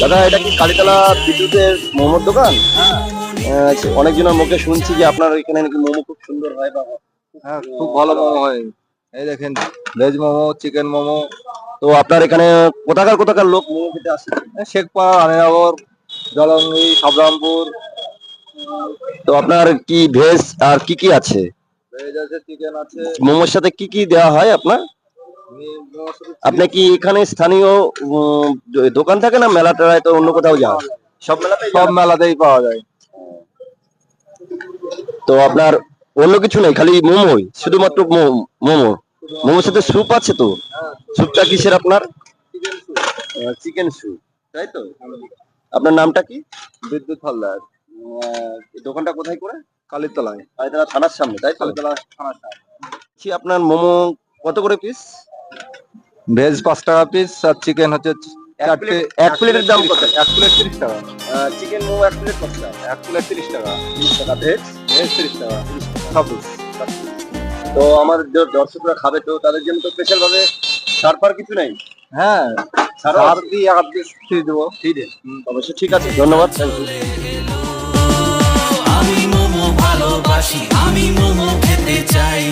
দাদা এটা কি কালীতলা বিদ্যুতের মোমোর দোকান? আচ্ছা, অনেকজনের মুখে শুনছি যে আপনার এখানে নাকি মোমো খুব সুন্দর হয় বা হ্যাঁ, খুব ভালো মোমো হয়। এই দেখেন, ভেজ মোমো, চিকেন মোমো। তো আপনার এখানে কোথাকার কোথাকার লোক মোমো খেতে আসে? শেখপাড়া, রানীনগর, জলঙ্গি, সাবরামপুর। তো আপনার কি ভেজ আর কি কি আছে? ভেজ আছে, চিকেন আছে। মোমোর সাথে কি কি দেওয়া হয় আপনার? মোমোর সাথে আপনি কি এখানে স্থানীয় দোকান থাকে না মেলা টেলায় তো অন্য কোথাও যান? সব মেলাতেই সব যান? মেলাতেই পাওয়া যায়। তো আপনার অন্য কিছু নেই, খালি মোমোই, শুধুমাত্র মোমো? মোমোর সাথে স্যুপ আছে তো? স্যুপটা কিসের আপনার? চিকেন স্যুপ, তাই তো? আপনার নামটা কি? বিদ্যুৎ হালদার। এই দোকানটা কোথায় করে? কালীতলায়। কালীতলা থানার সামনে, তাই তো? কালীতলা থানার সামনে। আপনার মোমো কত করে পিস? ভেজ 5 টাকা পিস আর চিকেন হচ্ছে চারটে। এক প্লেটের দাম কত? 1 প্লেট 30 টাকা। চিকেন মোমো এক প্লেট কত টাকা? 1 প্লেট 30 টাকা। 30 টাকা। ভেজ? ভেজ 30 টাকা। সব পিস। তো আমার দর্শকরা খাবে তো তাদের জন্য তো স্পেশাল ভাবে ছাড় কিছু নেই? হ্যাঁ, ছাড়ও আর আছে? দিয়ে 1 পিস ফ্রি দেবো। ঠিক আছে, অবশ্যই, ঠিক আছে, ধন্যবাদ, থ্যাংক ইউ। আমি মোমো ভালোবাসি, আমি মোমো খেতে চাই।